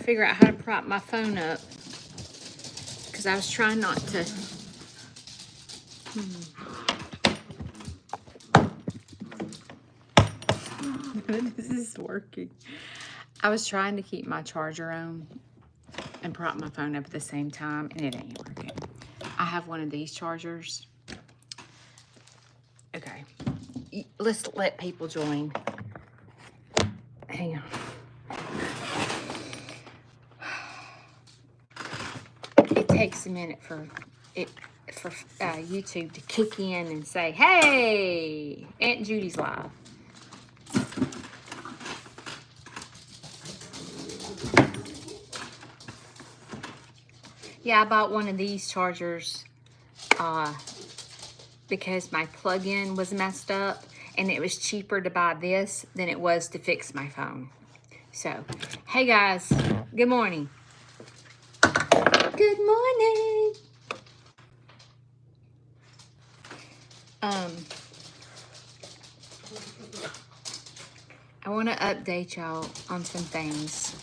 figure out how to prop my phone up because I was trying not to. This is working. I was trying to keep my charger on and prop my phone up at the same time, and it ain't working. I have one of these chargers. Okay, let's let people join. Hang on. It takes a minute for YouTube to kick in and say, "Hey, Aunt Judy's live." Yeah, I bought one of these chargers because my plug-in was messed up, and it was cheaper to buy this than it was to fix my phone. So, hey guys, good morning. Good morning. I want to update y'all on some things.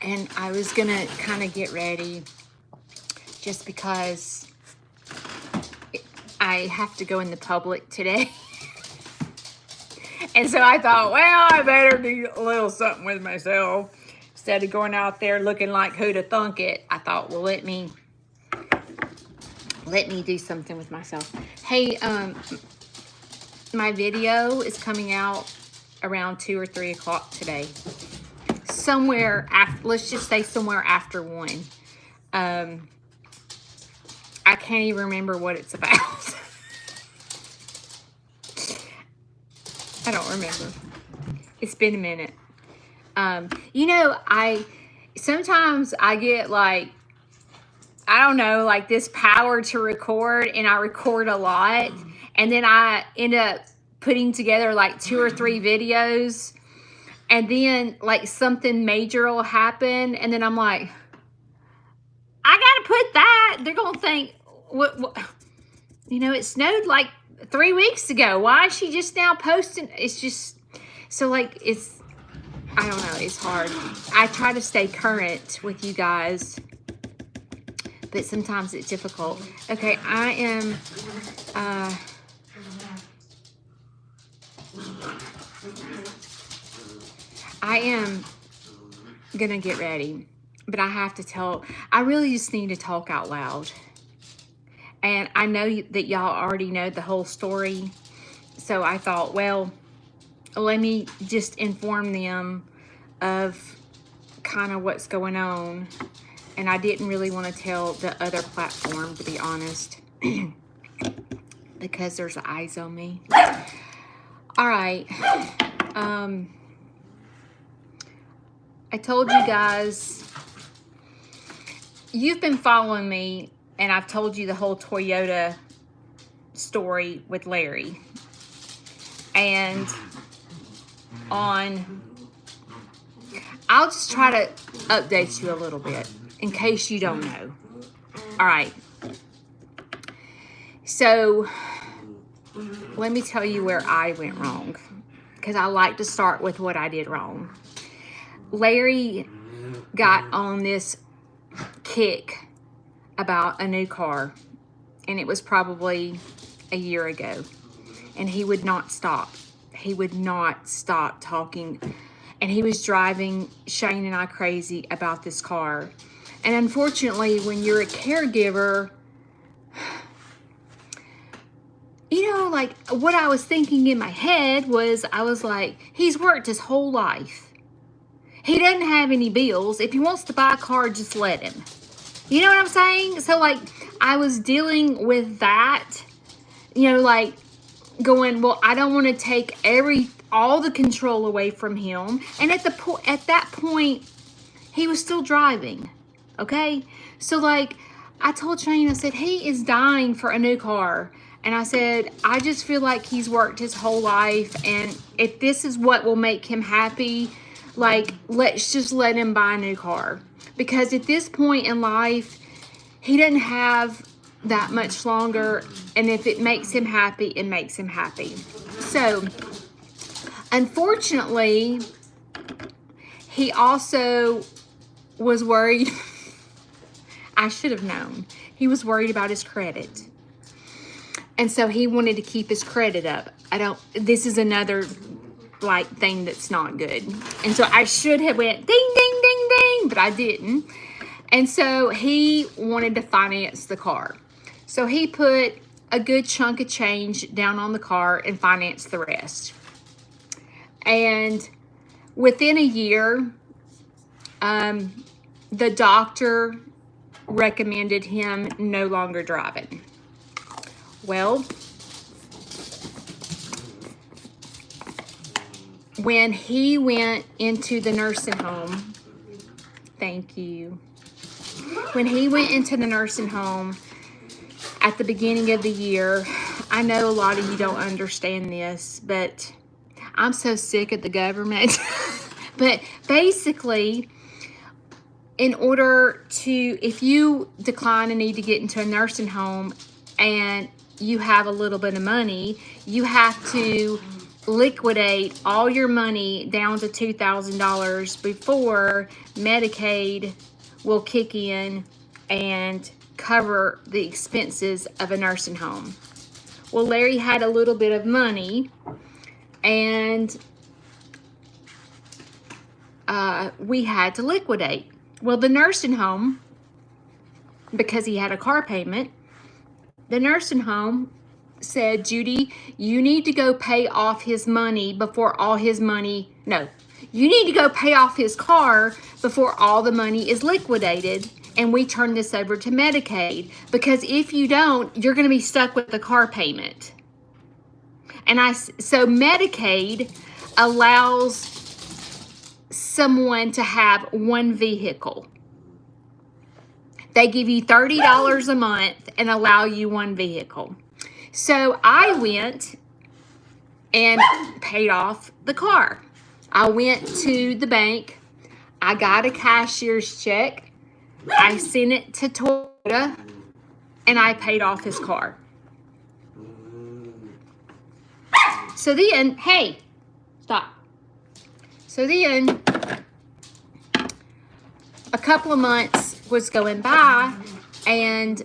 And I was gonna kind of get ready just because I have to go in the public today. And so I thought, well, I better do a little something with myself. Instead of going out there looking like who'da thunk it, I thought, well, let me do something with myself. Hey, my video is coming out around 2 or 3 o'clock today. Somewhere after, let's just say somewhere after 1. I can't even remember what it's about. I don't remember. It's been a minute. You know, sometimes I get like, I don't know, like this power to record, and I record a lot, and then I end up putting together like 2 or 3 videos, and then like something major will happen, and then I'm like, I gotta put that. They're gonna think, what you know, it snowed like 3 weeks ago. Why is she just now posting? It's just, so like, I don't know, it's hard. I try to stay current with you guys, but sometimes it's difficult. Okay, I am gonna get ready, but I have to I really just need to talk out loud. And I know that y'all already know the whole story, so I thought, well, let me just inform them of kind of what's going on. And I didn't really want to tell the other platform, to be honest, because there's eyes on me. All right. I told you guys, you've been following me, and I've told you the whole Toyota story with Larry. And I'll just try to update you a little bit in case you don't know. All right. So let me tell you where I went wrong, because I like to start with what I did wrong. Larry got on this kick about a new car, and it was probably a year ago, and he would not stop. He would not stop talking, and he was driving Shane and I crazy about this car. And unfortunately, when you're a caregiver, you know, like what I was thinking in my head was, I was like, he's worked his whole life. He doesn't have any bills. If he wants to buy a car, just let him. You know what I'm saying? So like, I was dealing with that, you know, like going, well, I don't want to take all the control away from him. And at that point, he was still driving. Okay. So like, I told Shane, I said, he is dying for a new car. And I said, I just feel like he's worked his whole life. And if this is what will make him happy, like, let's just let him buy a new car. Because at this point in life, he doesn't have that much longer. And if it makes him happy, it makes him happy. So Unfortunately, he also was worried. I should have known. He was worried about his credit. And so he wanted to keep his credit up. This is another like thing that's not good. And so I should have went ding, ding, ding, ding, but I didn't. And so he wanted to finance the car. So he put a good chunk of change down on the car and financed the rest. And within a year, the doctor recommended him no longer driving. Well, when he went into the nursing home, thank you. When he went into the nursing home at the beginning of the year, I know a lot of you don't understand this, but I'm so sick of the government. But basically, in order to, if you decline and need to get into a nursing home and you have a little bit of money, you have to liquidate all your money down to $2,000 before Medicaid will kick in and cover the expenses of a nursing home. Well, Larry had a little bit of money, and we had to liquidate. Well, the nursing home, because he had a car payment, the nursing home said, Judy, you need to go pay off his money before all his money, no, you need to go pay off his car before all the money is liquidated, and we turn this over to Medicaid, because if you don't, you're going to be stuck with the car payment. And so Medicaid allows someone to have one vehicle. They give you $30 a month and allow you one vehicle. So I went and paid off the car. I went to the bank. I got a cashier's check. I sent it to Toyota, and I paid off his car. So then, hey, stop. So then, a couple of months was going by, and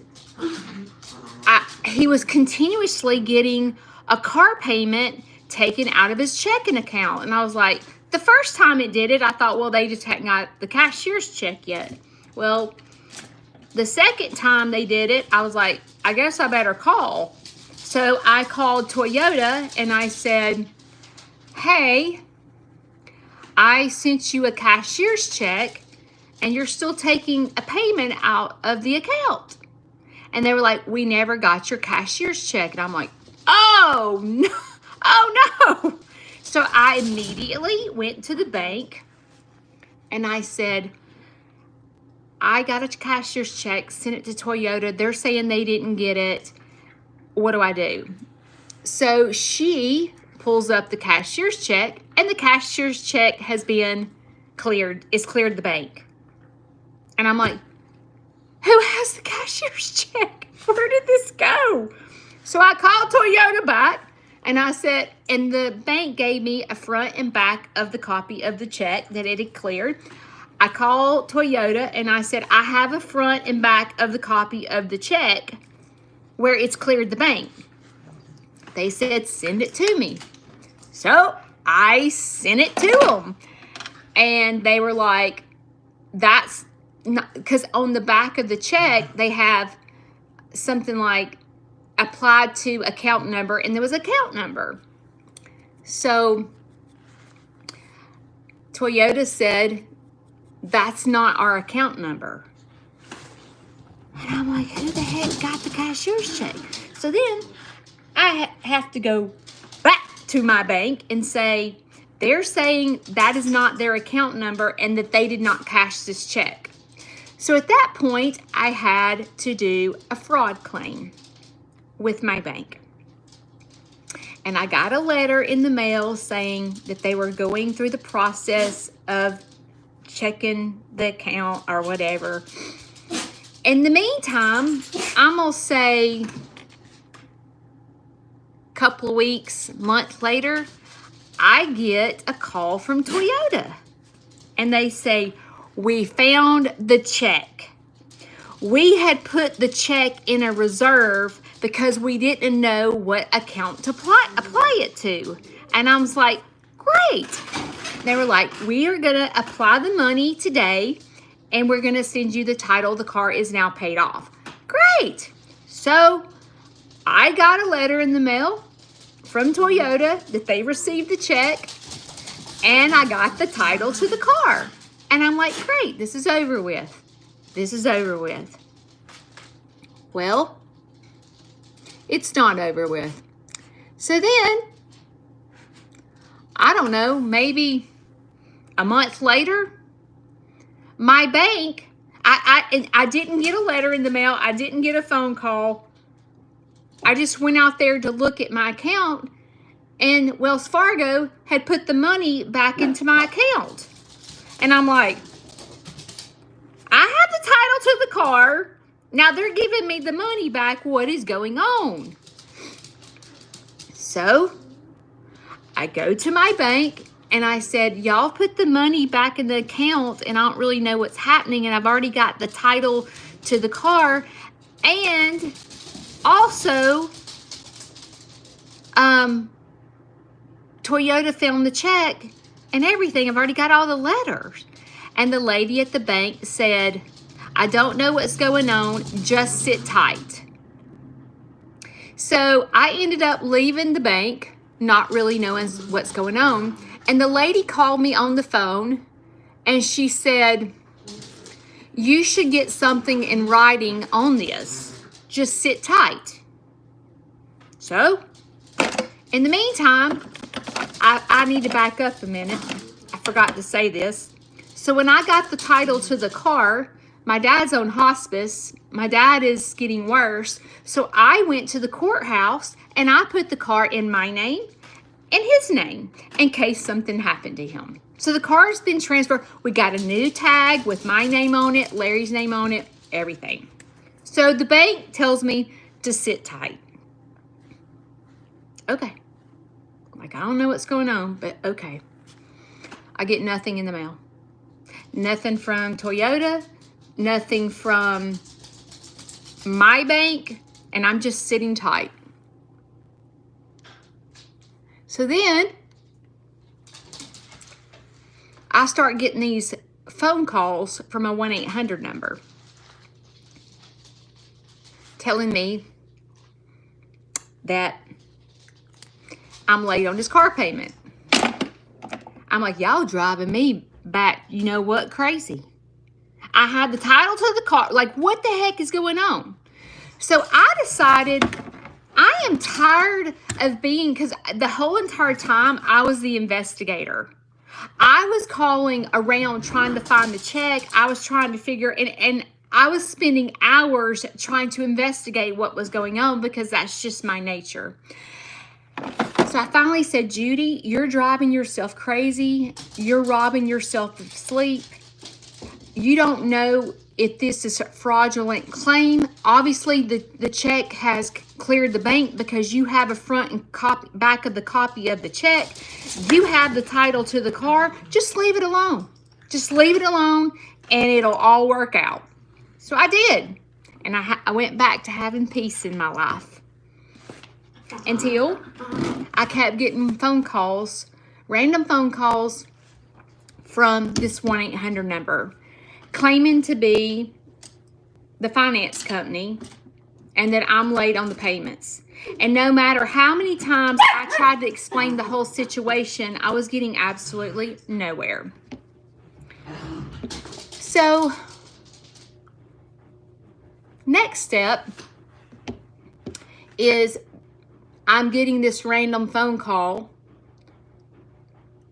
he was continuously getting a car payment taken out of his checking account. And I was like, the first time it did it, I thought, well, they just hadn't got the cashier's check yet. Well, the second time they did it, I was like, I guess I better call. So I called Toyota and I said, hey, I sent you a cashier's check and you're still taking a payment out of the account. And they were like, we never got your cashier's check. And I'm like, oh no, oh no. So I immediately went to the bank and I said, I got a cashier's check, sent it to Toyota. They're saying they didn't get it. What do I do? So she pulls up the cashier's check, and the cashier's check has been cleared. It's cleared the bank. And I'm like, who has the cashier's check? Where did this go? So I called Toyota back, and I said, and the bank gave me a front and back of the copy of the check that it had cleared. I called Toyota and I said, I have a front and back of the copy of the check where it's cleared the bank. They said, send it to me. So I sent it to them. And they were like, that's not, because on the back of the check, they have something like applied to account number, and there was account number. So Toyota said, that's not our account number. And I'm like, who the heck got the cashier's check? So then I have to go back to my bank and say, they're saying that is not their account number and that they did not cash this check. So at that point, I had to do a fraud claim with my bank. And I got a letter in the mail saying that they were going through the process of checking the account or whatever. In the meantime, I'm gonna say a couple of weeks, month later, I get a call from Toyota. And they say, we found the check. We had put the check in a reserve because we didn't know what account to apply it to. And I was like, great. They were like, we are going to apply the money today and we're going to send you the title. The car is now paid off. Great. So I got a letter in the mail from Toyota that they received the check, and I got the title to the car. And I'm like, great, this is over with. This is over with. Well, it's not over with. So then, I don't know, maybe a month later, my bank, I didn't get a letter in the mail. I didn't get a phone call. I just went out there to look at my account, and Wells Fargo had put the money back into my account. And I'm like, I have the title to the car. Now they're giving me the money back. What is going on? So I go to my bank and I said, y'all put the money back in the account and I don't really know what's happening. And I've already got the title to the car. And also, Toyota found the check and everything. I've already got all the letters. And the lady at the bank said, I don't know what's going on. Just sit tight. So I ended up leaving the bank, not really knowing what's going on. And the lady called me on the phone and she said, you should get something in writing on this. Just sit tight. So, in the meantime, I need to back up a minute. I forgot to say this. So when I got the title to the car, my dad's on hospice. My dad is getting worse. So I went to the courthouse and I put the car in my name and his name in case something happened to him. So the car's been transferred. We got a new tag with my name on it, Larry's name on it, everything. So the bank tells me to sit tight. Okay. Like, I don't know what's going on, but okay. I get nothing in the mail. Nothing from Toyota, nothing from my bank, and I'm just sitting tight. So then, I start getting these phone calls from a 1-800 number telling me that I'm late on this car payment. I'm like, y'all driving me back, you know what, crazy. I had the title to the car. Like, what the heck is going on? So I decided I am tired of being, because the whole entire time I was the investigator. I was calling around trying to find the check. I was trying to figure, and I was spending hours trying to investigate what was going on because that's just my nature. So I finally said, Judy, you're driving yourself crazy. You're robbing yourself of sleep. You don't know if this is a fraudulent claim. Obviously, the check has cleared the bank because you have a front and back of the copy of the check. You have the title to the car. Just leave it alone. Just leave it alone and it'll all work out. So I did. And I went back to having peace in my life. Until I kept getting phone calls, random phone calls from this 1-800 number claiming to be the finance company and that I'm late on the payments. And no matter how many times I tried to explain the whole situation, I was getting absolutely nowhere. So, next step is I'm getting this random phone call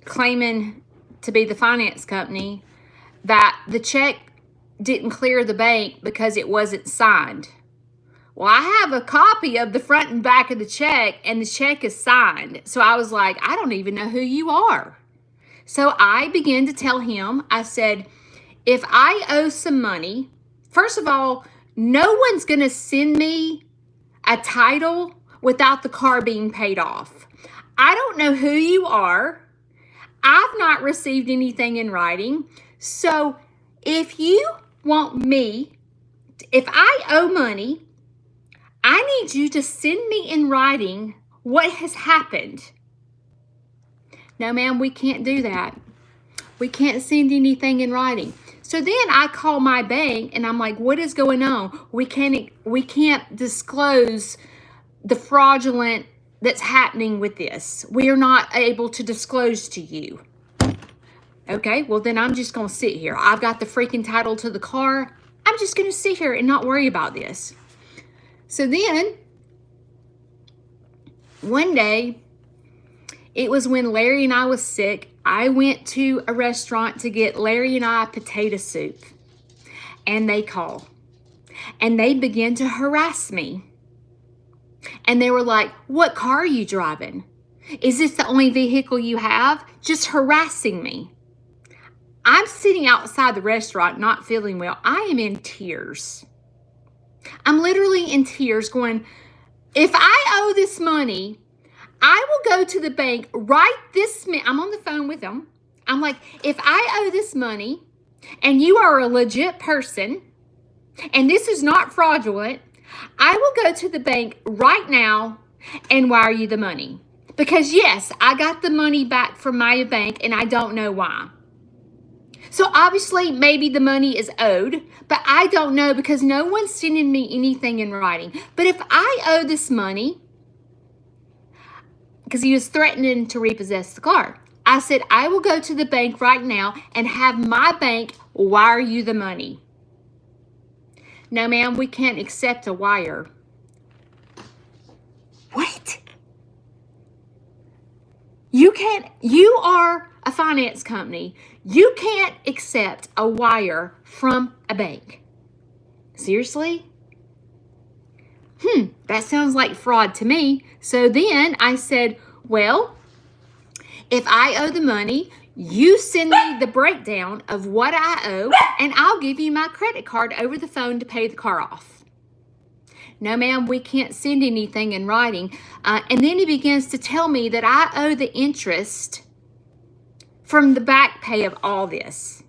claiming to be the finance company that the check didn't clear the bank because it wasn't signed. Well, I have a copy of the front and back of the check, and the check is signed. So I was like, I don't even know who you are. So I began to tell him, I said, if I owe some money, first of all, no one's going to send me a title without the car being paid off. I don't know who you are. I've not received anything in writing. So if you want me, if I owe money, I need you to send me in writing what has happened. No, ma'am, we can't do that. We can't send anything in writing. So then I call my bank and I'm like, what is going on? We can't disclose the fraudulent that's happening with this. We are not able to disclose to you. Okay, well then I'm just gonna sit here. I've got the freaking title to the car. I'm just gonna sit here and not worry about this. So then, one day, it was when Larry and I was sick. I went to a restaurant to get Larry and I potato soup. And they call. And they began to harass me. And they were like, what car are you driving? Is this the only vehicle you have? Just harassing me. I'm sitting outside the restaurant not feeling well. I am in tears. I'm literally in tears going, if I owe this money, I will go to the bank right this minute. I'm on the phone with them. I'm like, if I owe this money and you are a legit person and this is not fraudulent, I will go to the bank right now and wire you the money. Because yes, I got the money back from my bank and I don't know why. So obviously maybe the money is owed, but I don't know because no one's sending me anything in writing. But if I owe this money, because he was threatening to repossess the car, I said, I will go to the bank right now and have my bank wire you the money. No, ma'am, we can't accept a wire. What? You can't, you are a finance company. You can't accept a wire from a bank. Seriously? That sounds like fraud to me. So then I said, well, if I owe the money, you send me the breakdown of what I owe, and I'll give you my credit card over the phone to pay the car off. No, ma'am, we can't send anything in writing. And then he begins to tell me that I owe the interest from the back pay of all this.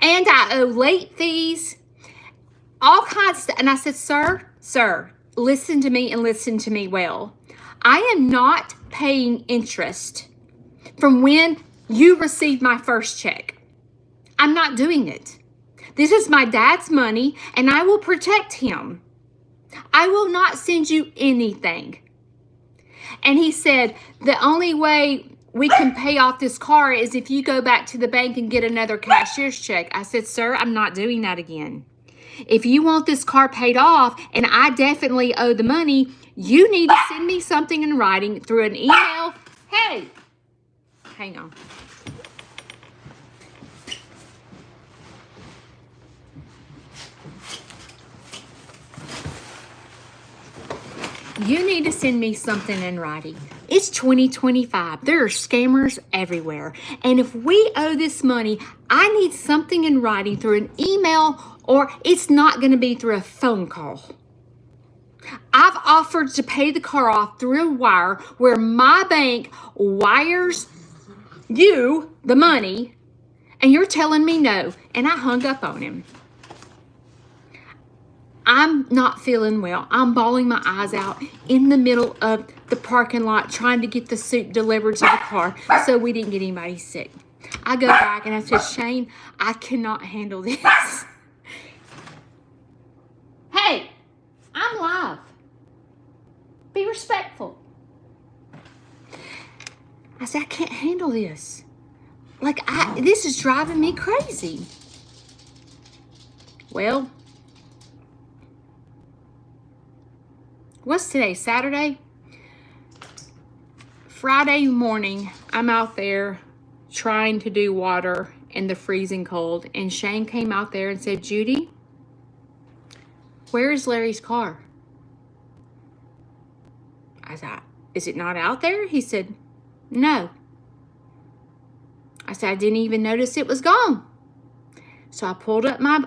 And I owe late fees, all kinds of stuff. And I said, sir, listen to me and listen to me well. I am not paying interest from when you received my first check. I'm not doing it. This is my dad's money and I will protect him. I will not send you anything. And he said, the only way we can pay off this car is if you go back to the bank and get another cashier's check. I said, sir, I'm not doing that again. If you want this car paid off, and I definitely owe the money, you need to send me something in writing through an email. Hey, hang on. You need to send me something in writing. It's 2025. There are scammers everywhere. And if we owe this money, I need something in writing through an email, or it's not going to be through a phone call. I've offered to pay the car off through a wire where my bank wires you the money, and you're telling me no. And I hung up on him. I'm not feeling well. I'm bawling my eyes out in the middle of the parking lot trying to get the soup delivered to the car so we didn't get anybody sick. I go back and I said, Shane, I cannot handle this. Hey, I'm live. Be respectful. I said, I can't handle this. This is driving me crazy. Well, what's today, Saturday? Friday morning, I'm out there trying to do water in the freezing cold, and Shane came out there and said, Judy, where is Larry's car? I thought, is it not out there? He said, no. I said, I didn't even notice it was gone. So I pulled up my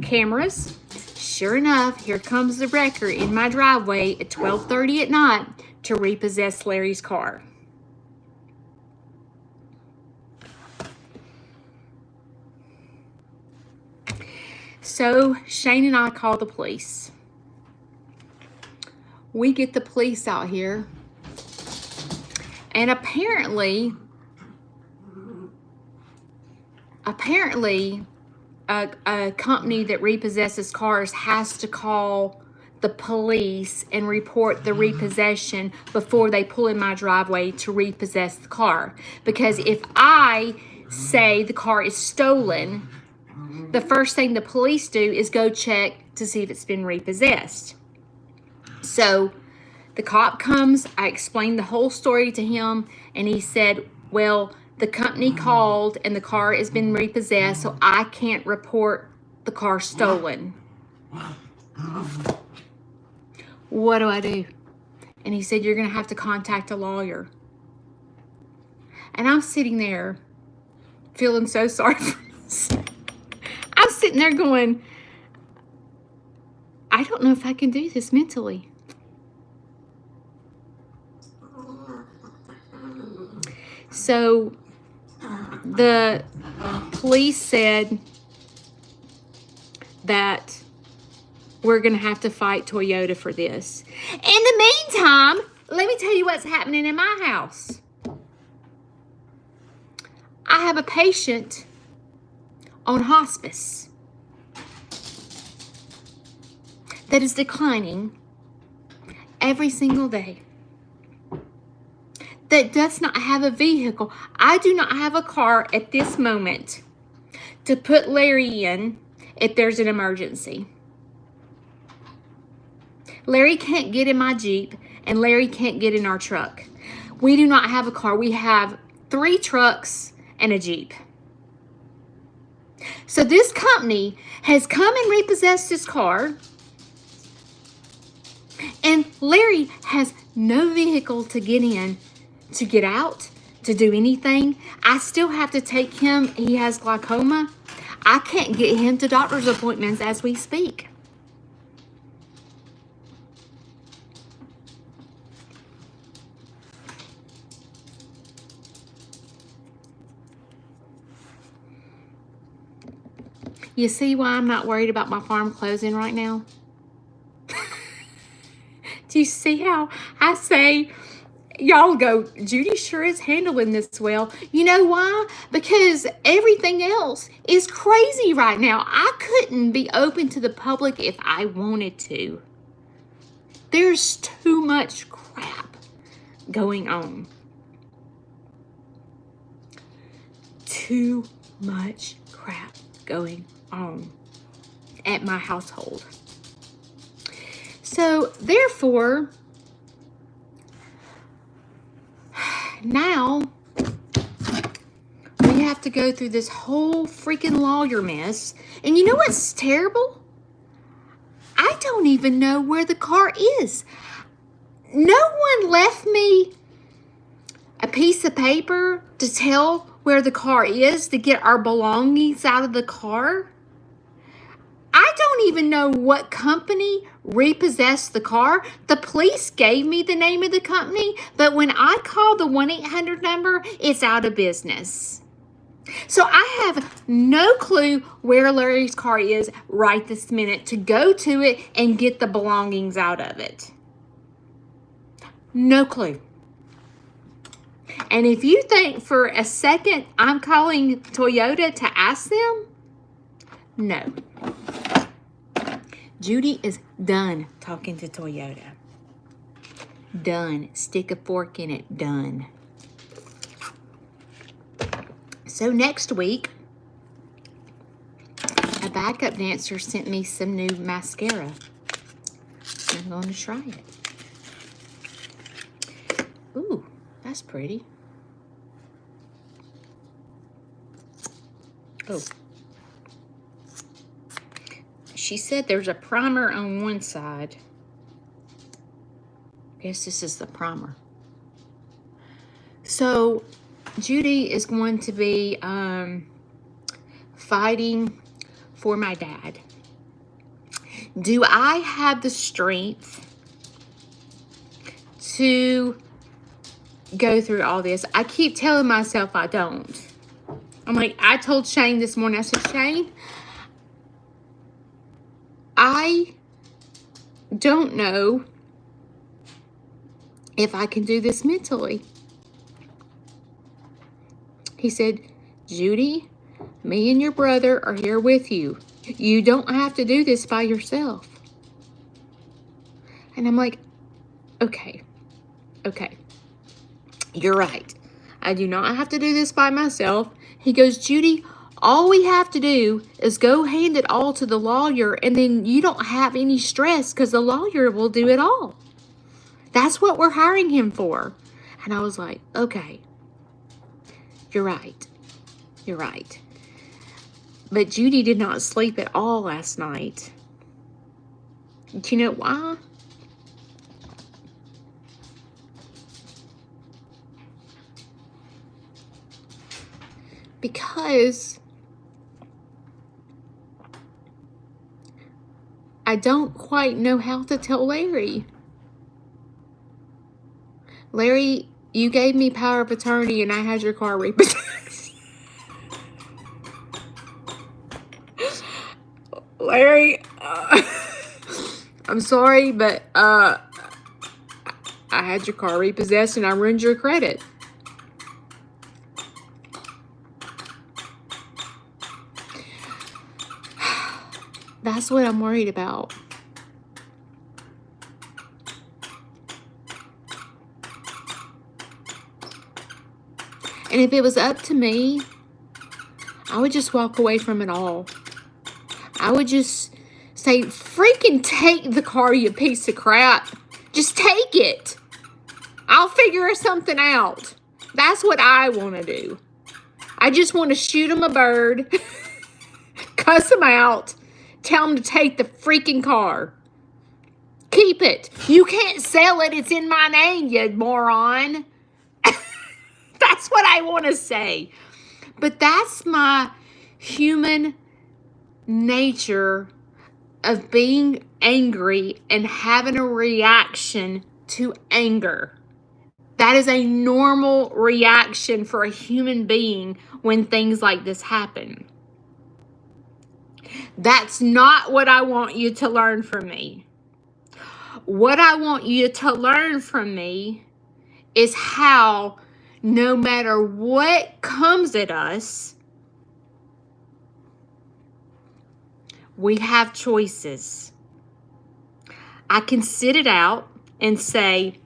cameras. Sure enough, here comes the wrecker in my driveway at 12:30 at night to repossess Larry's car. So Shane and I call the police. We get the police out here. And apparently, a company that repossesses cars has to call the police and report the repossession before they pull in my driveway to repossess the car. Because if I say the car is stolen, the first thing the police do is go check to see if it's been repossessed. So the cop comes, I explained the whole story to him, and he said, well, the company called and the car has been repossessed, so I can't report the car stolen. What do I do? And he said, you're going to have to contact a lawyer. And I'm sitting there feeling so sorry for myself. I'm sitting there going, I don't know if I can do this mentally. So the police said that we're going to have to fight Toyota for this. In the meantime, let me tell you what's happening in my house. I have a patient on hospice that is declining every single day, that does not have a vehicle. I do not have a car at this moment to put Larry in if there's an emergency. Larry can't get in my Jeep, and Larry can't get in our truck. We do not have a car. We have 3 trucks and a Jeep. So this company has come and repossessed his car, and Larry has no vehicle to get in, to get out, to do anything. I still have to take him. He has glaucoma. I can't get him to doctor's appointments as we speak. You see why I'm not worried about my farm closing right now? Do you see how I say, y'all go, Judy sure is handling this well. You know why? Because everything else is crazy right now. I couldn't be open to the public if I wanted to. There's too much crap going on. Too much crap going on at my household. So therefore, now we have to go through this whole freaking lawyer mess. And you know what's terrible? I don't even know where the car is. No one left me a piece of paper to tell where the car is to get our belongings out of the car. I don't even know what company repossessed the car. The police gave me the name of the company, but when I call the 1-800 number, it's out of business. So I have no clue where Larry's car is right this minute to go to it and get the belongings out of it. No clue. And if you think for a second I'm calling Toyota to ask them, no. Judy is done talking to Toyota. Done. Stick a fork in it. Done. So next week, a backup dancer sent me some new mascara. I'm going to try it. Ooh, that's pretty. Oh. She said there's a primer on one side. Guess this is the primer. So Judy is going to be fighting for my dad. Do I have the strength to go through all this? I keep telling myself I don't. I'm like, I told Shane this morning, I said, Shane, I don't know if I can do this mentally. He said, Judy, me and your brother are here with you. You don't have to do this by yourself. And I'm like, okay. You're right. I do not have to do this by myself. He goes, Judy, all we have to do is go hand it all to the lawyer, and then you don't have any stress because the lawyer will do it all. That's what we're hiring him for. And I was like, okay, you're right. But Judy did not sleep at all last night. Do you know why? Because I don't quite know how to tell Larry. Larry, you gave me power of attorney and I had your car repossessed. Larry, I'm sorry, but I had your car repossessed and I ruined your credit. That's what I'm worried about. And if it was up to me, I would just walk away from it all. I would just say, freaking take the car, you piece of crap. Just take it. I'll figure something out. That's what I want to do. I just want to shoot him a bird, cuss him out, tell him to take the freaking car. Keep it. You can't sell it. It's in my name, you moron. That's what I want to say. But that's my human nature of being angry and having a reaction to anger. That is a normal reaction for a human being when things like this happen. That's not what I want you to learn from me. What I want you to learn from me is how no matter what comes at us, we have choices. I can sit it out and say,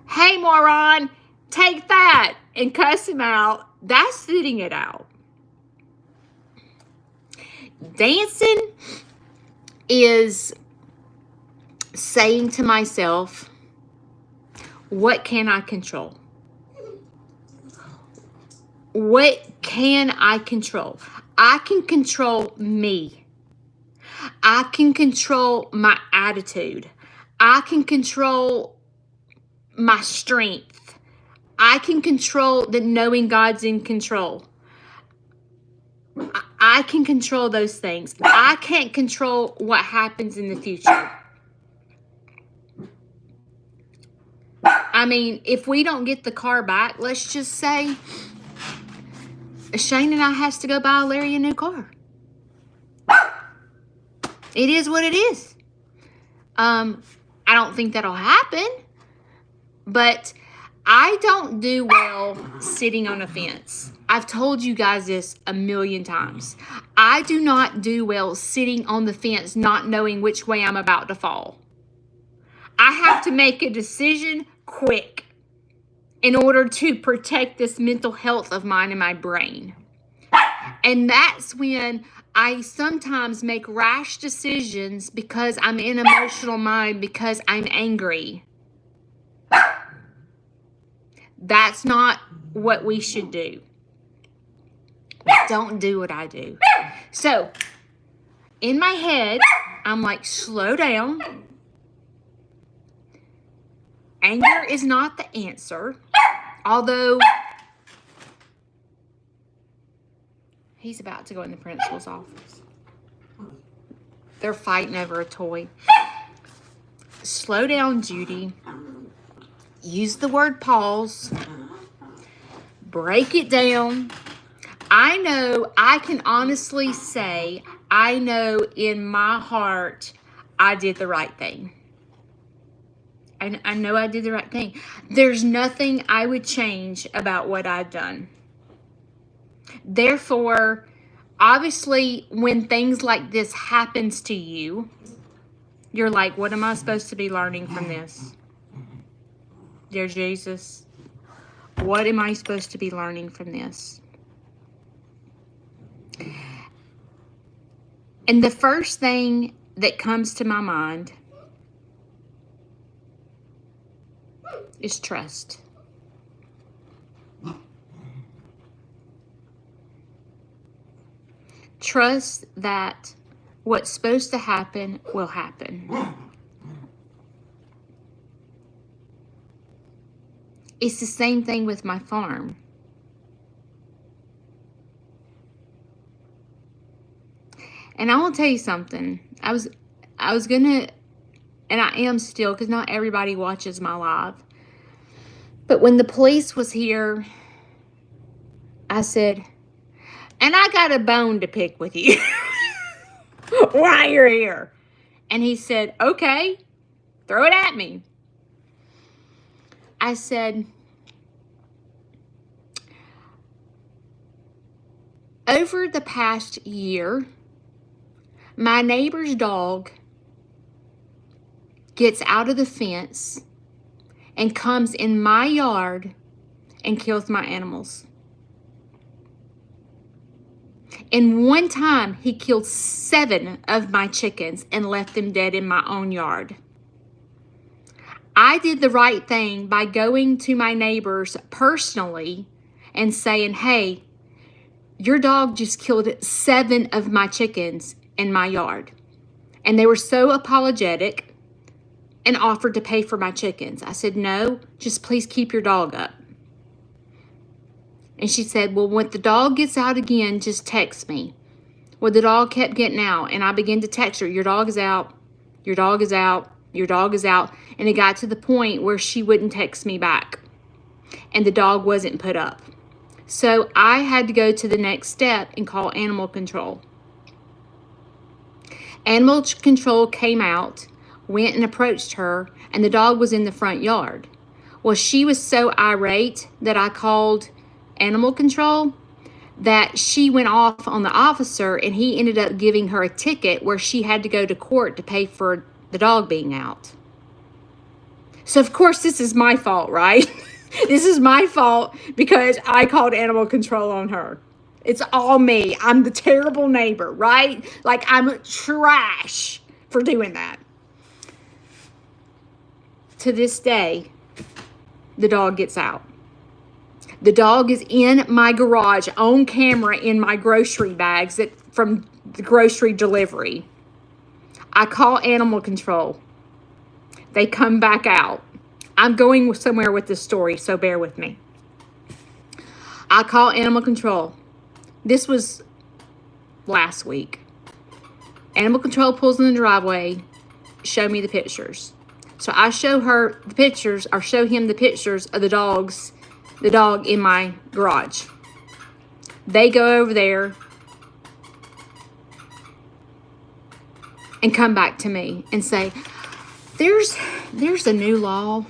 hey, moron, take that, and cuss him out. That's sitting it out. Dancing is saying to myself, what can I control? What can I control? I can control me. I can control my attitude. I can control my strength. I can control the knowing God's in control. I can control those things. I can't control what happens in the future. I mean, if we don't get the car back, let's just say Shane and I has to go buy Larry a new car. It is what it is. I don't think that'll happen, but I don't do well sitting on a fence. I've told you guys this a million times. I do not do well sitting on the fence not knowing which way I'm about to fall. I have to make a decision quick in order to protect this mental health of mine and my brain. And that's when I sometimes make rash decisions because I'm in emotional mind, because I'm angry. That's not what we should do. Don't do what I do. So, in my head, I'm like, slow down. Anger is not the answer. Although, he's about to go in the principal's office. They're fighting over a toy. Slow down, Judy. Use the word pause. Break it down. I know I can honestly say I know in my heart I did the right thing. I know I did the right thing. There's nothing I would change about what I've done. Therefore, obviously, when things like this happens to you, you're like, what am I supposed to be learning from this? Dear Jesus, what am I supposed to be learning from this? And the first thing that comes to my mind is trust. Trust that what's supposed to happen will happen. It's the same thing with my farm. And I will tell you something. I was gonna, and I am still, because not everybody watches my live. But when the police was here, I said, and I got a bone to pick with you while you're here. And he said, okay, throw it at me. I said, over the past year, my neighbor's dog gets out of the fence and comes in my yard and kills my animals. And one time, he killed 7 of my chickens and left them dead in my own yard. I did the right thing by going to my neighbors personally and saying, hey, your dog just killed 7 of my chickens in my yard. And they were so apologetic and offered to pay for my chickens. I said, no, just please keep your dog up. And she said, well, when the dog gets out again, just text me. Well, the dog kept getting out, and I began to text her, your dog is out, your dog is out, your dog is out. And it got to the point where she wouldn't text me back, and the dog wasn't put up. So I had to go to the next step and call animal control. Animal control came out, went and approached her, and the dog was in the front yard. Well, she was so irate that I called animal control that she went off on the officer, and he ended up giving her a ticket where she had to go to court to pay for the dog being out. So, of course, this is my fault, right? This is my fault because I called animal control on her. It's all me. I'm the terrible neighbor, right? Like, I'm trash for doing that. To this day, the dog gets out. The dog is in my garage on camera in my grocery bags from the grocery delivery. I call animal control. They come back out. I'm going somewhere with this story, so bear with me. I call animal control. This was last week. Animal control pulls in the driveway, show me the pictures. So I show her the pictures, or show him the pictures of the dog in my garage. They go over there and come back to me and say, there's a new law,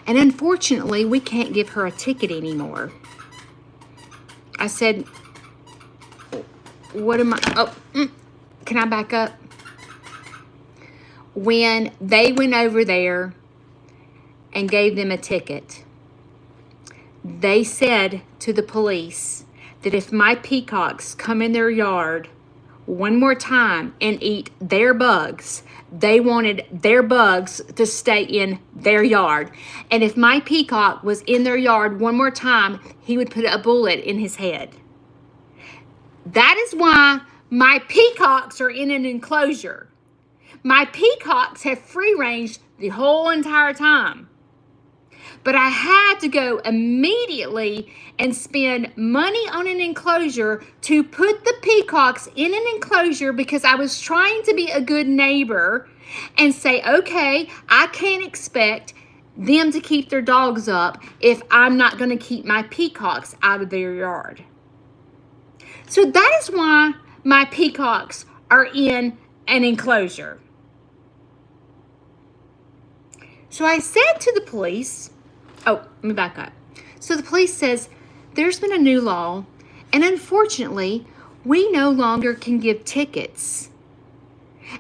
and unfortunately we can't give her a ticket anymore. I said, what am I, can I back up? When they went over there and gave them a ticket, they said to the police that if my peacocks come in their yard one more time and eat their bugs, they wanted their bugs to stay in their yard. And if my peacock was in their yard one more time, he would put a bullet in his head. That is why my peacocks are in an enclosure. My peacocks have free range the whole entire time. But I had to go immediately and spend money on an enclosure to put the peacocks in an enclosure because I was trying to be a good neighbor and say, okay, I can't expect them to keep their dogs up if I'm not going to keep my peacocks out of their yard. So that is why my peacocks are in an enclosure. So I said to the police, let me back up. So the police says, there's been a new law, and unfortunately, we no longer can give tickets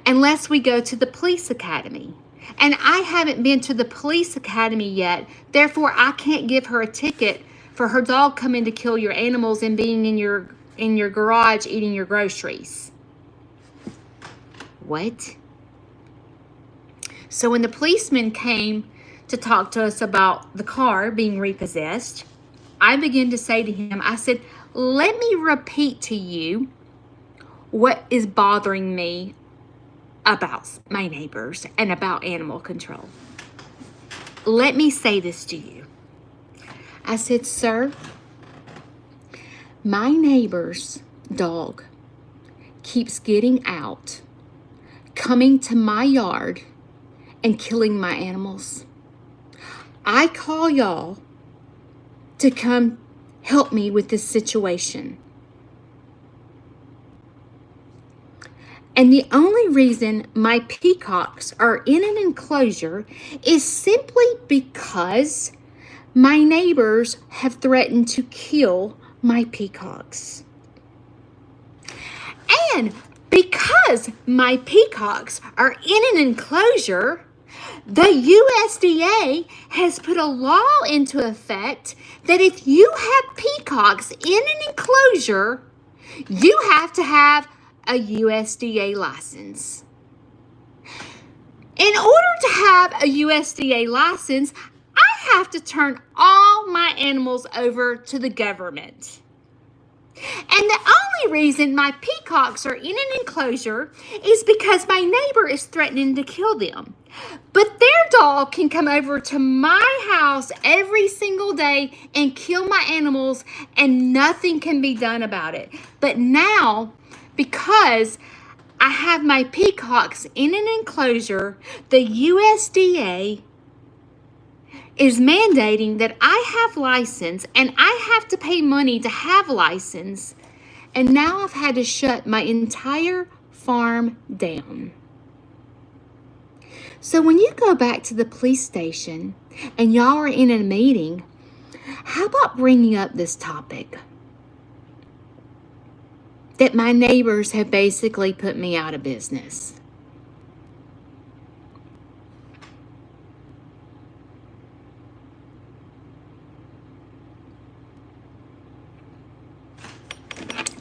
unless we go to the police academy. And I haven't been to the police academy yet, therefore I can't give her a ticket for her dog coming to kill your animals and being in your garage eating your groceries. What? So when the policeman came to talk to us about the car being repossessed, I began to say to him, I said, let me repeat to you what is bothering me about my neighbors and about animal control. Let me say this to you. I said, sir, my neighbor's dog keeps getting out, coming to my yard, and killing my animals. I call y'all to come help me with this situation. And the only reason my peacocks are in an enclosure is simply because my neighbors have threatened to kill my peacocks. And because my peacocks are in an enclosure, the USDA has put a law into effect that if you have peacocks in an enclosure, you have to have a USDA license. In order to have a USDA license, I have to turn all my animals over to the government. And the only reason my peacocks are in an enclosure is because my neighbor is threatening to kill them. But their dog can come over to my house every single day and kill my animals, and nothing can be done about it. But now, because I have my peacocks in an enclosure, the USDA is mandating that I have license, and I have to pay money to have license. And now I've had to shut my entire farm down. So when you go back to the police station and y'all are in a meeting, how about bringing up this topic? That my neighbors have basically put me out of business.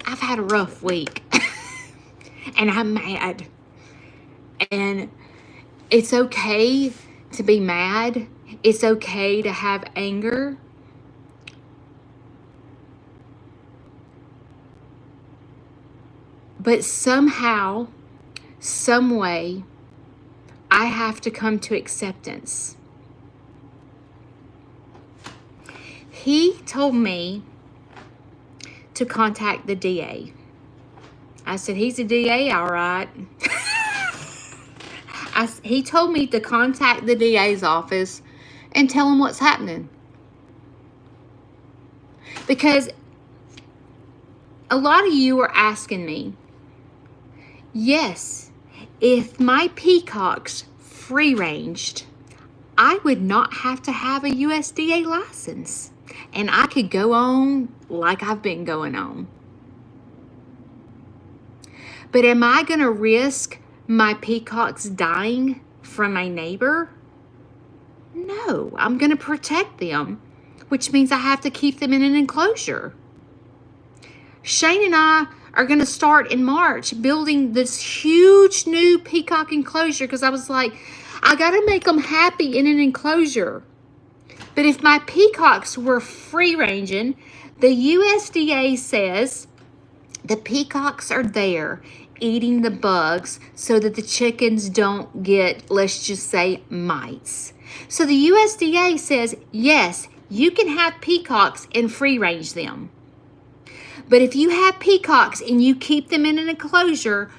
I've had a rough week and I'm mad, and it's okay to be mad. It's okay to have anger. But somehow, some way, I have to come to acceptance. He told me to contact the DA. I said, he's a DA, all right. He told me to contact the DA's office and tell him what's happening. Because a lot of you are asking me, yes, if my peacocks free-ranged, I would not have to have a USDA license. And I could go on like I've been going on. But am I going to risk my peacocks dying from my neighbor? No, I'm going to protect them, which means I have to keep them in an enclosure. Shane and I are going to start in March building this huge new peacock enclosure, because I was like, I got to make them happy in an enclosure. But if my peacocks were free-ranging, the USDA says the peacocks are there eating the bugs so that the chickens don't get, let's just say, mites. So the USDA says, yes, you can have peacocks and free-range them. But if you have peacocks and you keep them in an enclosure,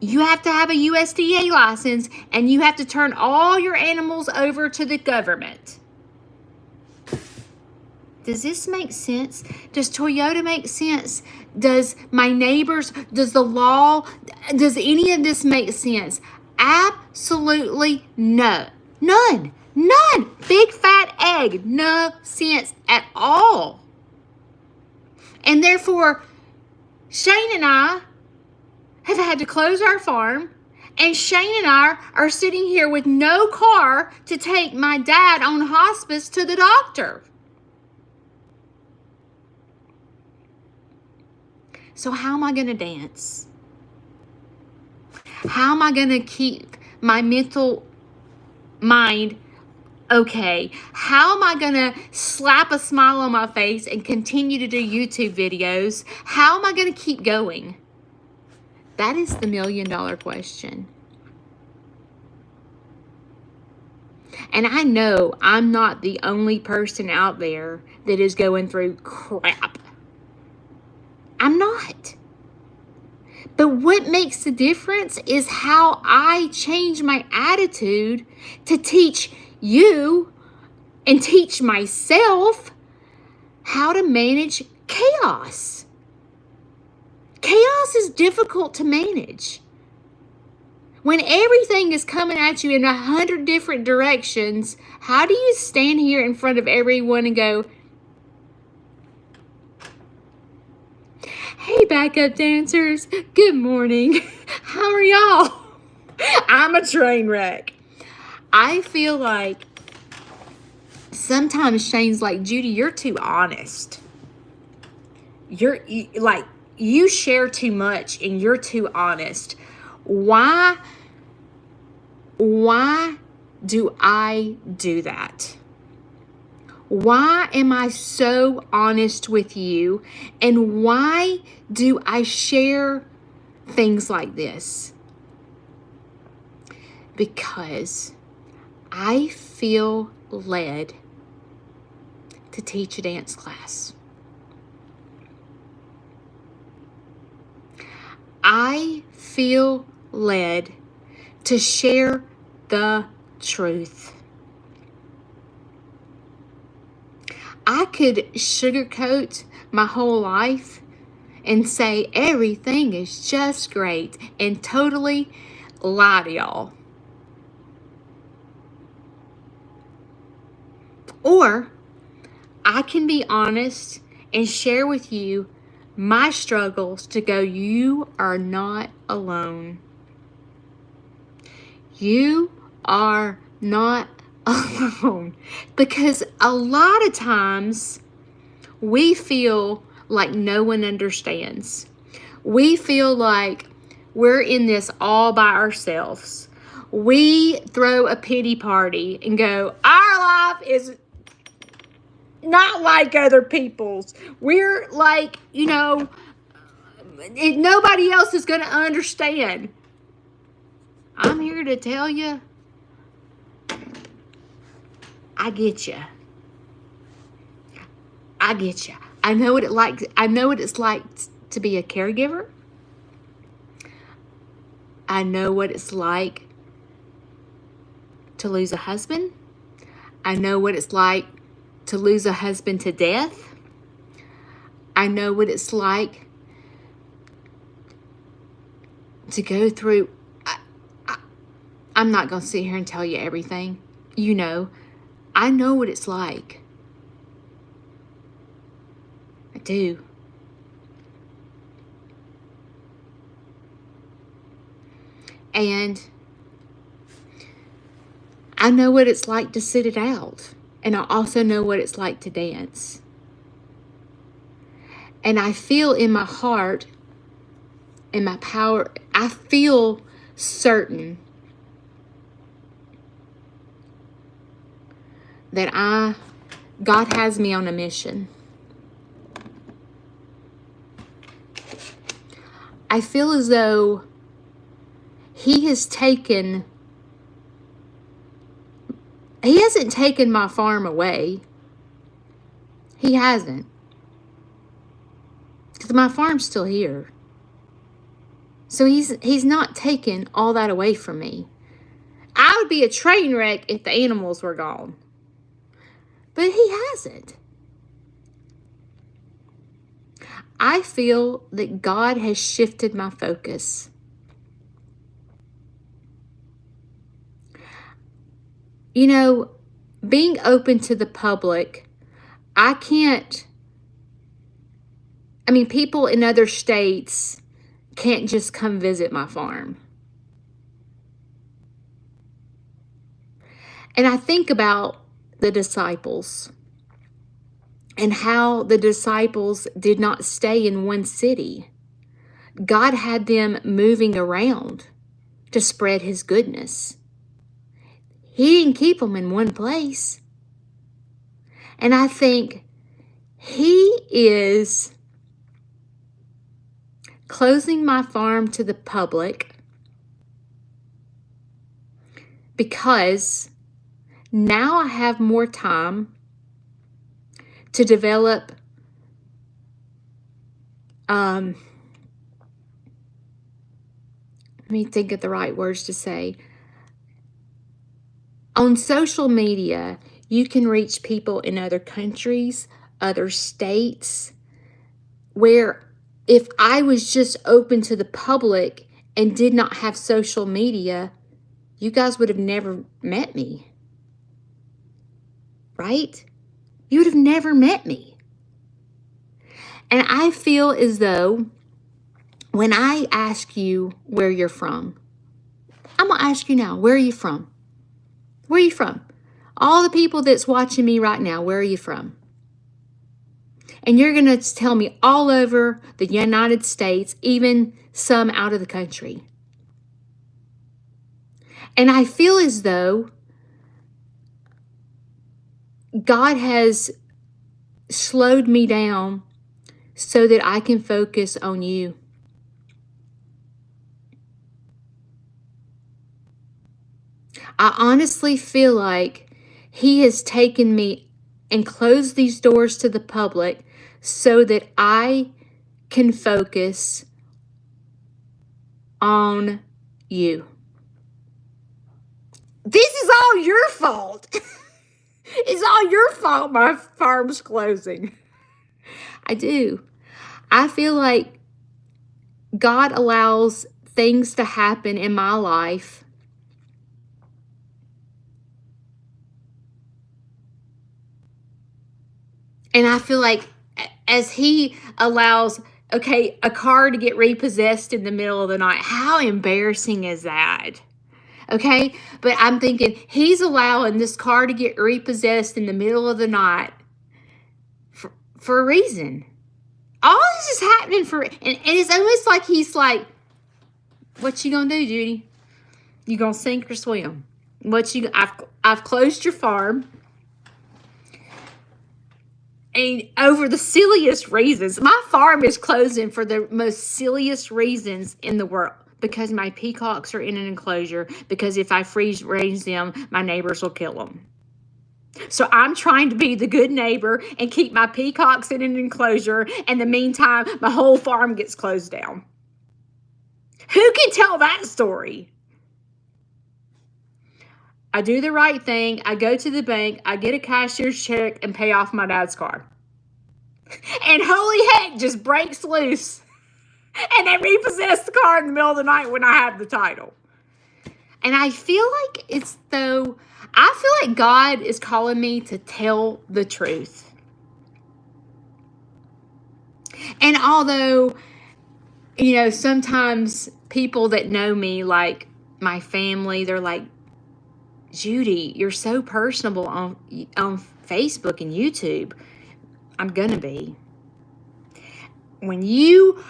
you have to have a USDA license, and you have to turn all your animals over to the government. Does this make sense? Does Toyota make sense? Does my neighbors, does the law, does any of this make sense? Absolutely no. None. None. Big fat egg. No sense at all. And therefore, Shane and I have had to close our farm. And Shane and I are sitting here with no car to take my dad on hospice to the doctor. So how am I going to dance? How am I going to keep my mental mind okay? How am I going to slap a smile on my face and continue to do YouTube videos? How am I going to keep going? That is the $1 million question. And I know I'm not the only person out there that is going through crap. I'm not. But what makes the difference is how I change my attitude to teach you and teach myself how to manage chaos. Chaos is difficult to manage. When everything is coming at you in 100 different directions, how do you stand here in front of everyone and go, "Hey, backup dancers, good morning. How are y'all?" I'm a train wreck. I feel like sometimes Shane's like, "Judy, you're too honest. You share too much and you're too honest. Why do I do that? Why am I so honest with you? And why do I share things like this?" Because I feel led to teach a dance class. I feel led to share the truth. I could sugarcoat my whole life and say everything is just great and totally lie to y'all. Or I can be honest and share with you my struggles to go, you are not alone. You are not alone. Because a lot of times we feel like no one understands. We feel like we're in this all by ourselves. We throw a pity party and go, our life is not like other people's. We're like, nobody else is going to understand. I'm here to tell you, I get you. I get you. I know what it's like to be a caregiver. I know what it's like to lose a husband. I know what it's like to lose a husband to death. I know what it's like to go through. I'm not going to sit here and tell you everything. I know what it's like. I do. And I know what it's like to sit it out. And I also know what it's like to dance. And I feel in my heart, in my power, I feel certain that God has me on a mission. I feel as though He hasn't taken my farm away. He hasn't. Because my farm's still here. So he's not taken all that away from me. I would be a train wreck if the animals were gone. But He hasn't. I feel that God has shifted my focus. You know, being open to the public, people in other states can't just come visit my farm. And I think about the disciples and how the disciples did not stay in one city. God had them moving around to spread his goodness. He didn't keep them in one place. And I think he is closing my farm to the public because now I have more time to develop let me think of the right words to say. On social media, you can reach people in other countries, other states, where if I was just open to the public and did not have social media, you guys would have never met me. Right? You would have never met me. And I feel as though when I ask you where you're from, I'm going to ask you now, where are you from? Where are you from? All the people that's watching me right now, where are you from? And you're going to tell me all over the United States, even some out of the country. And I feel as though God has slowed me down so that I can focus on you. I honestly feel like he has taken me and closed these doors to the public so that I can focus on you. This is all your fault. It's all your fault my farm's closing. I do. I feel like God allows things to happen in my life and I feel like as he allows, okay, a car to get repossessed in the middle of the night, how embarrassing is that? Okay, but I'm thinking he's allowing this car to get repossessed in the middle of the night for a reason. All this is happening and it's almost like he's like, what you gonna do, Judy? You gonna sink or swim? I've closed your farm. And over the silliest reasons. My farm is closing for the most silliest reasons in the world. Because my peacocks are in an enclosure. Because if I freeze raise them, my neighbors will kill them. So I'm trying to be the good neighbor and keep my peacocks in an enclosure. In the meantime, my whole farm gets closed down. Who can tell that story? I do the right thing. I go to the bank. I get a cashier's check and pay off my dad's car. And holy heck just breaks loose. And they repossess the car in the middle of the night when I have the title. And I feel like God is calling me to tell the truth. And although, sometimes people that know me, like my family, they're like, Judy, you're so personable on Facebook and YouTube. I'm gonna be. When you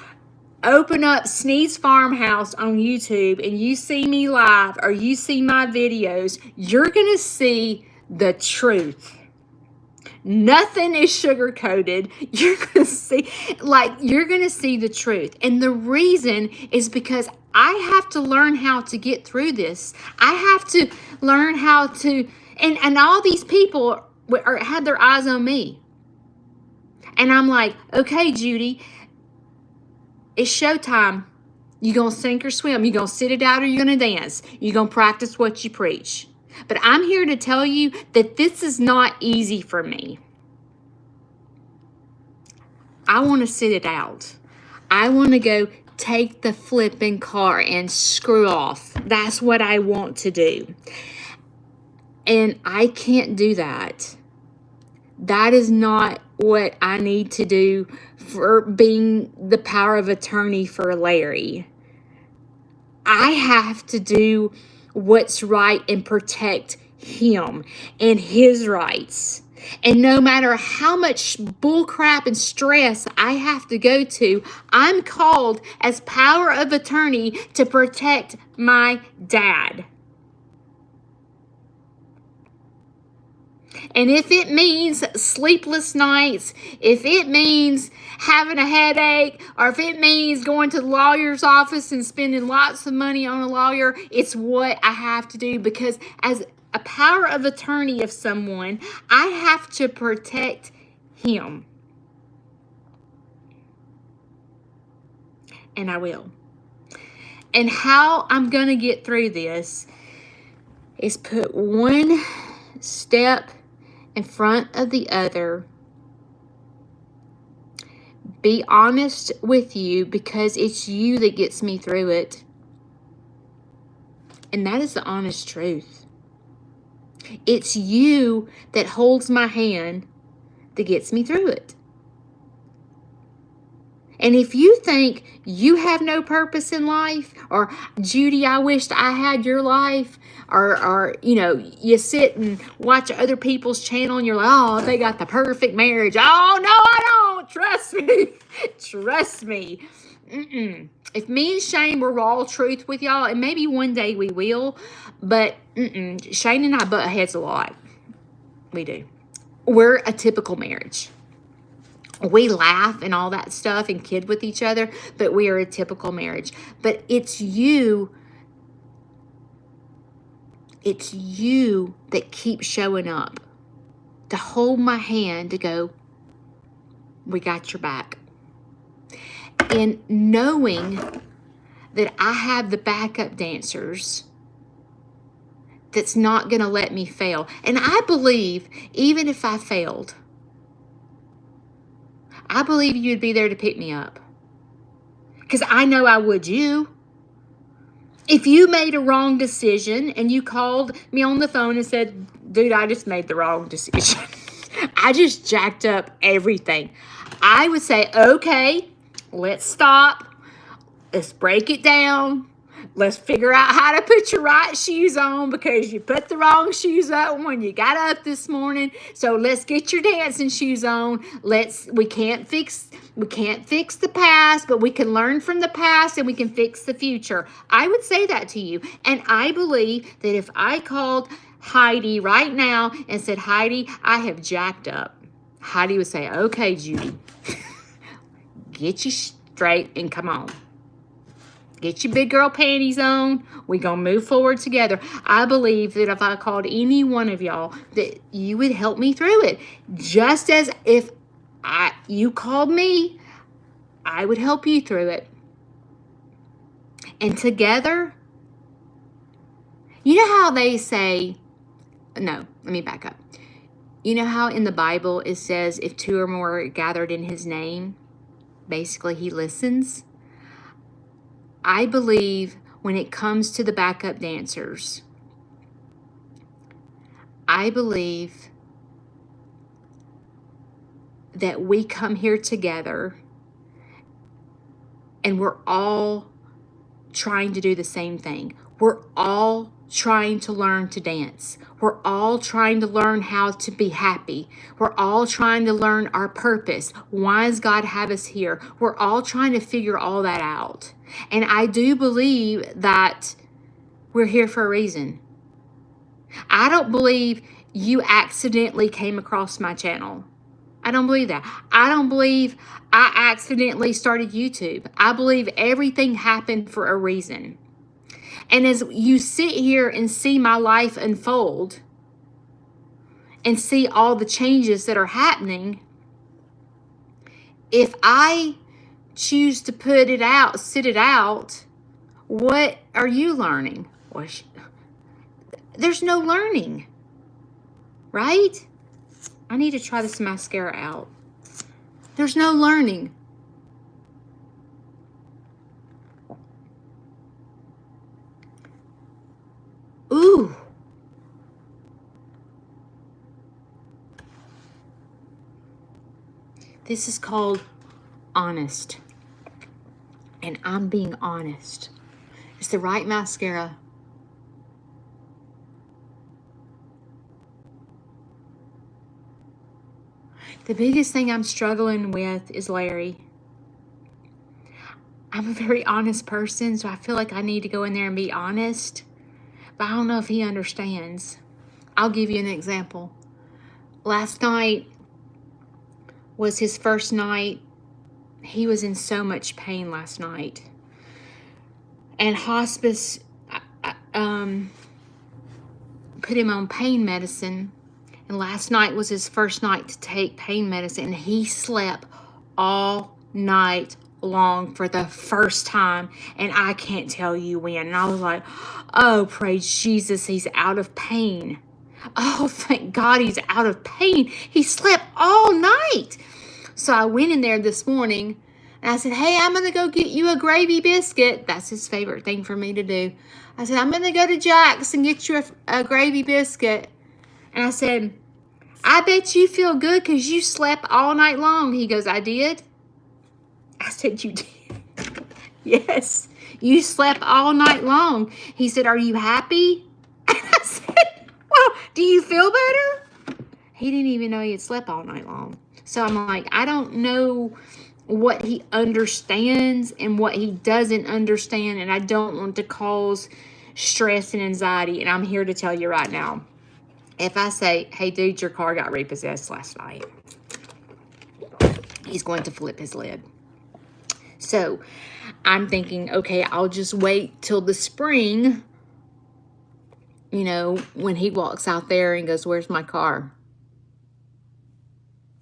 open up Snead's Farmhouse on YouTube and you see me live or you see my videos, you're gonna see the truth. Nothing is sugar-coated. You're gonna see the truth. And the reason is because I have to learn how to get through this. I have to learn how to, and all these people had their eyes on me. And I'm like, okay, Judy, it's showtime. You gonna sink or swim? You gonna sit it out or you gonna dance? You gonna practice what you preach? But I'm here to tell you that this is not easy for me. I want to sit it out. I want to go take the flipping car and screw off. That's what I want to do. And I can't do that. That is not what I need to do for being the power of attorney for Larry. I have to do what's right and protect him and his rights. And no matter how much bullcrap and stress I have to go to, I'm called as power of attorney to protect my dad. And if it means sleepless nights, if it means having a headache, or if it means going to the lawyer's office and spending lots of money on a lawyer, it's what I have to do, because as a power of attorney of someone, I have to protect him. And I will. And how I'm going to get through this is put one step in front of the other. Be honest with you, because it's you that gets me through it. And that is the honest truth. It's you that holds my hand that gets me through it. And if you think you have no purpose in life, or Judy, I wished I had your life, or you sit and watch other people's channel and you're like, oh, they got the perfect marriage. Oh, no, I don't. Trust me. Trust me. If me and Shane were raw truth with y'all, and maybe one day we will, but Shane and I butt heads a lot. We do. We're a typical marriage. We laugh and all that stuff and kid with each other, but we are a typical marriage. But it's you that keeps showing up to hold my hand to go, we got your back. And knowing that I have the backup dancers that's not going to let me fail. And I believe even if I failed, I believe you'd be there to pick me up. Because I know I would you. If you made a wrong decision and you called me on the phone and said, dude, I just made the wrong decision. I just jacked up everything. I would say, okay, let's stop. Let's break it down. Let's figure out how to put your right shoes on, because you put the wrong shoes on when you got up this morning. So let's get your dancing shoes on. We can't fix the past, but we can learn from the past and we can fix the future. I would say that to you. And I believe that if I called Heidi right now and said, Heidi, I have jacked up, Heidi would say, okay, Judy, get you straight and come on. Get your big girl panties on. We're going to move forward together. I believe that if I called any one of y'all, that you would help me through it. Just as if you called me, I would help you through it. And together, you know how they say, no, let me back up. You know how in the Bible it says if two or more are gathered in his name, basically he listens? I believe when it comes to the backup dancers, I believe that we come here together and we're all trying to do the same thing. We're all trying to learn to dance. We're all trying to learn how to be happy. We're all trying to learn our purpose. Why does God have us here? We're all trying to figure all that out. And I do believe that we're here for a reason. I don't believe you accidentally came across my channel. I don't believe that. I don't believe I accidentally started YouTube. I believe everything happened for a reason. And as you sit here and see my life unfold and see all the changes that are happening, if I choose to put it out, sit it out, what are you learning? Well, there's no learning, right? I need to try this mascara out. There's no learning. Ooh. This is called honest. And I'm being honest. It's the right mascara. The biggest thing I'm struggling with is Larry. I'm a very honest person, so I feel like I need to go in there and be honest. But I don't know if he understands. I'll give you an example. Last night was his first night. He was in so much pain last night. And hospice put him on pain medicine. And last night was his first night to take pain medicine. And he slept all night long for the first time. And I can't tell you when. And I was like, oh, praise Jesus, he's out of pain. Oh, thank God he's out of pain. He slept all night. So I went in there this morning and I said, hey, I'm going to go get you a gravy biscuit. That's his favorite thing for me to do. I said, I'm going to go to Jack's and get you a gravy biscuit. And I said, I bet you feel good because you slept all night long. He goes, I did? I said, you did? Yes, you slept all night long. He said, are you happy? And I said, well, do you feel better? He didn't even know he had slept all night long. So I'm like, I don't know what he understands and what he doesn't understand. And I don't want to cause stress and anxiety. And I'm here to tell you right now. If I say, hey, dude, your car got repossessed last night, he's going to flip his lid. So I'm thinking, okay, I'll just wait till the spring, you know, when he walks out there and goes, where's my car?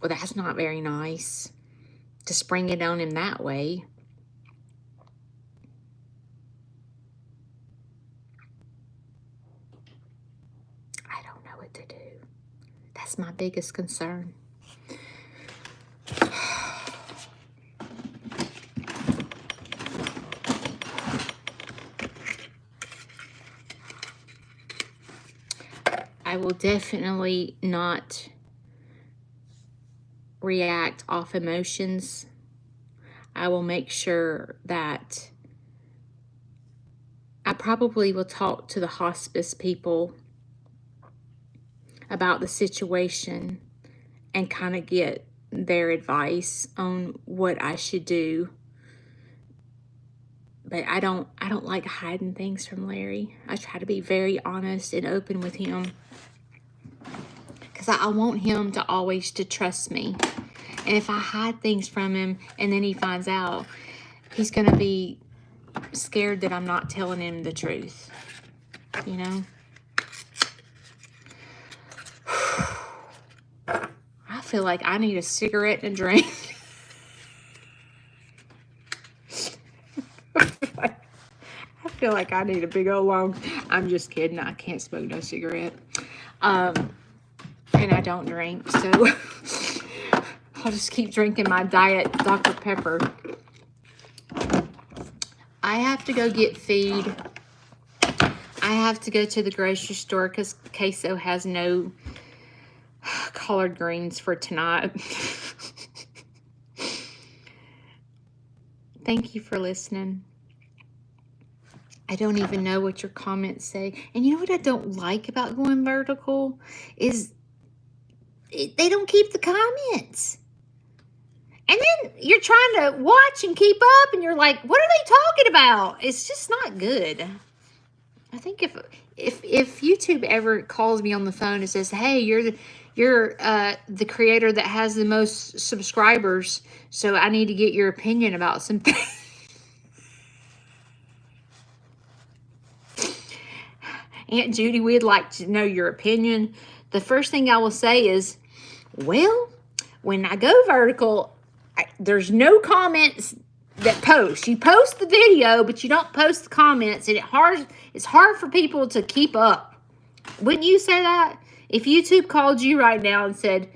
Well, that's not very nice to spring it on him that way. I don't know what to do. That's my biggest concern. I will definitely not react off emotions. I will make sure that I probably will talk to the hospice people about the situation and kind of get their advice on what I should do. But I don't like hiding things from Larry. I try to be very honest and open with him. Because I want him to always to trust me. And if I hide things from him and then he finds out, he's going to be scared that I'm not telling him the truth. You know? I feel like I need a cigarette and a drink. I feel like I need a big old long... I'm just kidding. I can't smoke no cigarette. And I don't drink, so I'll just keep drinking my diet Dr. Pepper. I have to go get feed. I have to go to the grocery store because Queso has no collard greens for tonight. Thank you for listening. I don't even know what your comments say. And you know what I don't like about going vertical is they don't keep the comments. And then you're trying to watch and keep up and you're like, what are they talking about? It's just not good. I think if YouTube ever calls me on the phone and says, hey, you're the creator that has the most subscribers, so I need to get your opinion about something. Aunt Judy, we'd like to know your opinion. The first thing I will say is, well, when I go vertical, there's no comments that post. You post the video, but you don't post the comments, and it's hard for people to keep up. Wouldn't you say that? If YouTube called you right now and said,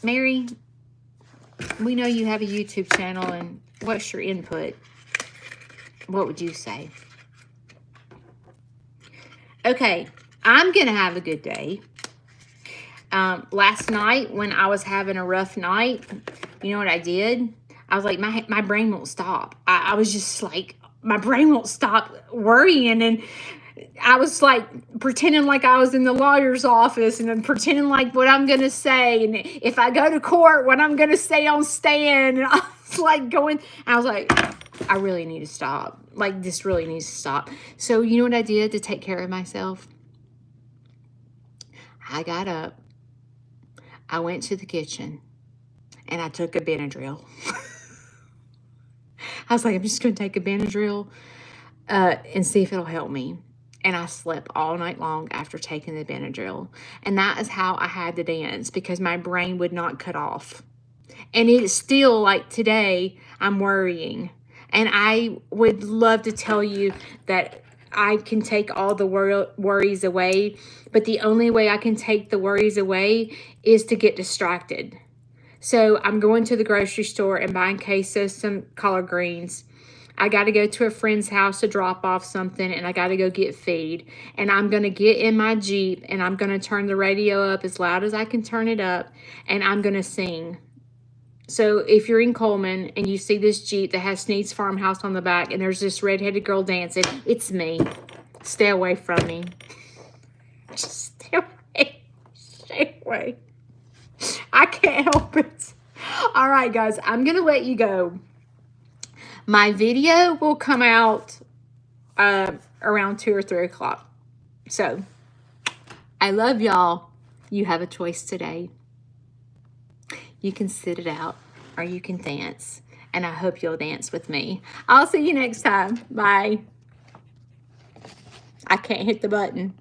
Mary, We know you have a YouTube channel, and what's your input? What would you say? Okay, I'm going to have a good day. Last night, when I was having a rough night, you know what I did? I was like, my brain won't stop. I was just like, my brain won't stop worrying. And I was like pretending like I was in the lawyer's office, and then pretending like what I'm going to say. And if I go to court, what I'm going to say on stand. And I was like I was like, I really need to stop. Like, this really needs to stop. So you know what I did to take care of myself? I got up. I went to the kitchen and I took a Benadryl. I was like, I'm just going to take a Benadryl and see if it'll help me. And I slept all night long after taking the Benadryl. And that is how I had to dance, because my brain would not cut off. And it's still like today, I'm worrying. And I would love to tell you that I can take all the worries away, but the only way I can take the worries away is to get distracted. So I'm going to the grocery store and buying queso, some collard greens. I got to go to a friend's house to drop off something, and I got to go get feed. And I'm going to get in my Jeep, and I'm going to turn the radio up as loud as I can turn it up, and I'm going to sing. So if you're in Cullman and you see this Jeep that has Snead's Farmhouse on the back, and there's this redheaded girl dancing, it's me. Stay away from me. Just stay away. Stay away. I can't help it. All right, guys, I'm going to let you go. My video will come out around 2 or 3 o'clock. So I love y'all. You have a choice today. You can sit it out or you can dance. And I hope you'll dance with me. I'll see you next time. Bye. I can't hit the button.